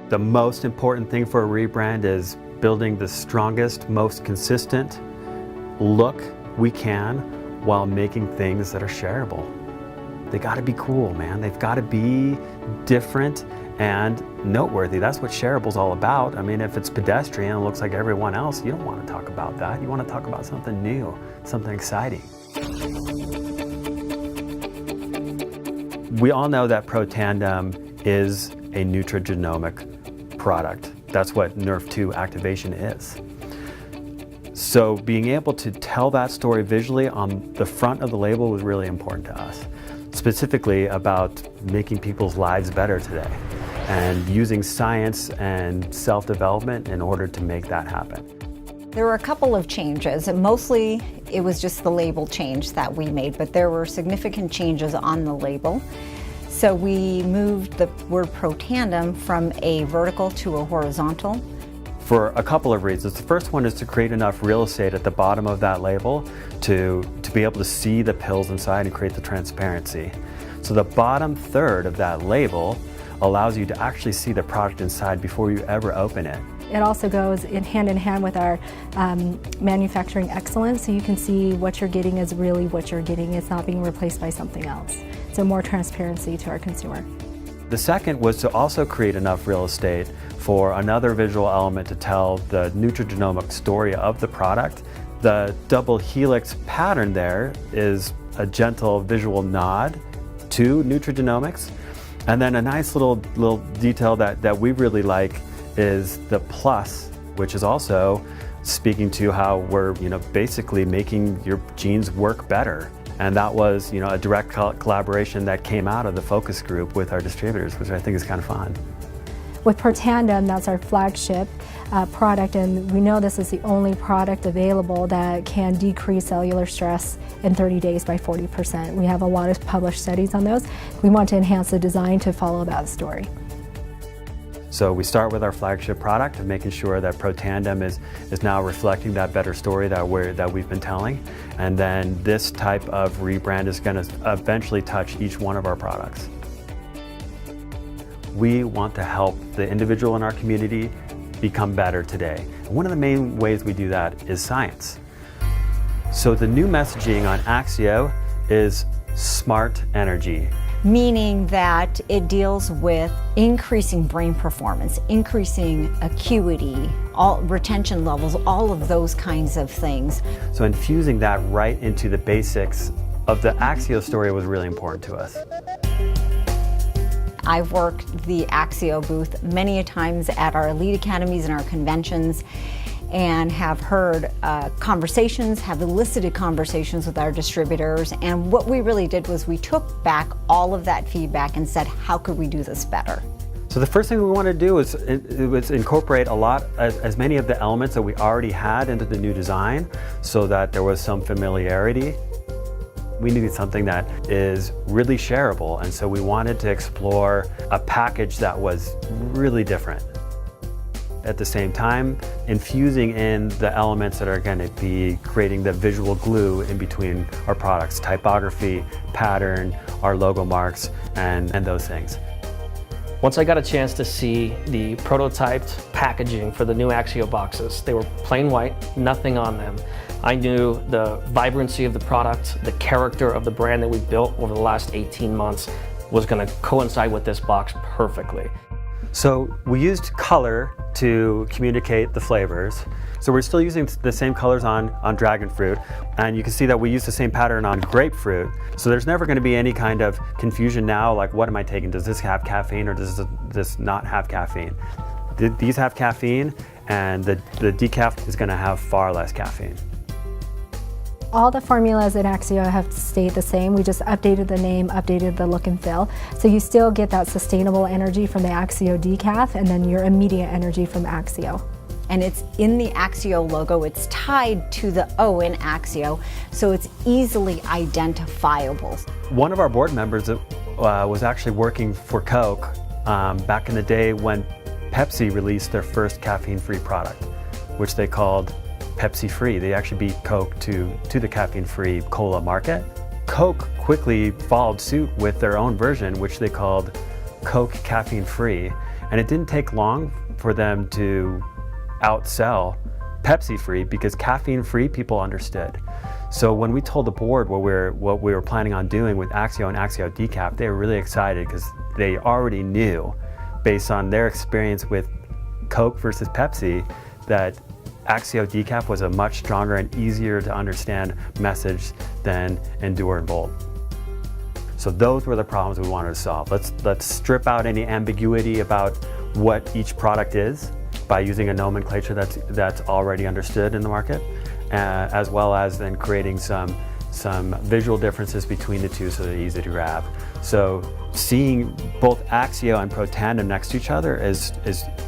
The most important thing for a rebrand is building the strongest, most consistent look we can while making things that are shareable. They gotta be cool, man. They've gotta be different and noteworthy. That's what shareable's all about. I mean, if it's pedestrian and looks like everyone else, you don't want to talk about that. You want to talk about something new, something exciting. We all know that Protandim is a nutrigenomic product. That's what Nerf2 activation is. So being able to tell that story visually on the front of the label was really important to us, specifically about making people's lives better today and using science and self-development in order to make that happen. There were a couple of changes, and mostly it was just the label change that we made, but there were significant changes on the label. So we moved the word Protandim from a vertical to a horizontal. For a couple of reasons. The first one is to create enough real estate at the bottom of that label to be able to see the pills inside and create the transparency. So the bottom third of that label allows you to actually see the product inside before you ever open it. It also goes in hand with our manufacturing excellence, so you can see what you're getting is really what you're getting. It's not being replaced by something else. So more transparency to our consumer. The second was to also create enough real estate for another visual element to tell the nutrigenomic story of the product. The double helix pattern there is a gentle visual nod to nutrigenomics. And then a nice little detail that we really like is the plus, which is also speaking to how we're basically making your genes work better. And that was a direct collaboration that came out of the focus group with our distributors, which I think is kind of fun. With Protandim, that's our flagship product, and we know this is the only product available that can decrease cellular stress in 30 days by 40%. We have a lot of published studies on those. We want to enhance the design to follow that story. So we start with our flagship product and making sure that Protandim is now reflecting that better story that we've been telling. And then this type of rebrand is going to eventually touch each one of our products. We want to help the individual in our community become better today. And one of the main ways we do that is science. So the new messaging on Axio is smart energy. Meaning that it deals with increasing brain performance, increasing acuity, retention levels, all of those kinds of things. So infusing that right into the basics of the Axio story was really important to us. I've worked the Axio booth many a times at our elite academies and our conventions, and have heard conversations, have elicited conversations with our distributors. And what we really did was we took back all of that feedback and said, how could we do this better? So the first thing we want to do is incorporate as many of the elements that we already had into the new design so that there was some familiarity. We needed something that is really shareable, and so we wanted to explore a package that was really different. At the same time, infusing in the elements that are going to be creating the visual glue in between our products, typography, pattern, our logo marks, and those things. Once I got a chance to see the prototyped packaging for the new Axio boxes, they were plain white, nothing on them. I knew the vibrancy of the product, the character of the brand that we built over the last 18 months was going to coincide with this box perfectly. So we used color to communicate the flavors. So we're still using the same colors on dragon fruit, and you can see that we use the same pattern on grapefruit. So there's never going to be any kind of confusion now, like what am I taking? Does this have caffeine or does this not have caffeine? These have caffeine, and the decaf is going to have far less caffeine. All the formulas in Axio have stayed the same. We just updated the name, updated the look and feel. So you still get that sustainable energy from the Axio decaf and then your immediate energy from Axio. And it's in the Axio logo. It's tied to the O in Axio, so it's easily identifiable. One of our board members was actually working for Coke back in the day when Pepsi released their first caffeine-free product, which they called Pepsi Free. They actually beat Coke to the caffeine-free cola market. Coke quickly followed suit with their own version, which they called Coke Caffeine Free. And it didn't take long for them to outsell Pepsi-free, because caffeine-free people understood. So when we told the board what we were planning on doing with Axio and Axio Decaf, they were really excited because they already knew, based on their experience with Coke versus Pepsi, that Axio Decaf was a much stronger and easier to understand message than Endure and Bold. So those were the problems we wanted to solve. Let's strip out any ambiguity about what each product is by using a nomenclature that's already understood in the market, as well as then creating some visual differences between the two so they're easy to grab. So seeing both Axio and Protandim next to each other is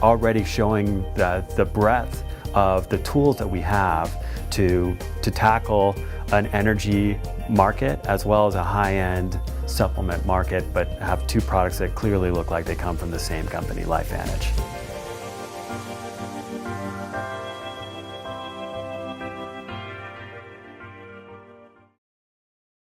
already showing the breadth of the tools that we have to tackle an energy market as well as a high-end supplement market, but have two products that clearly look like they come from the same company, LifeVantage.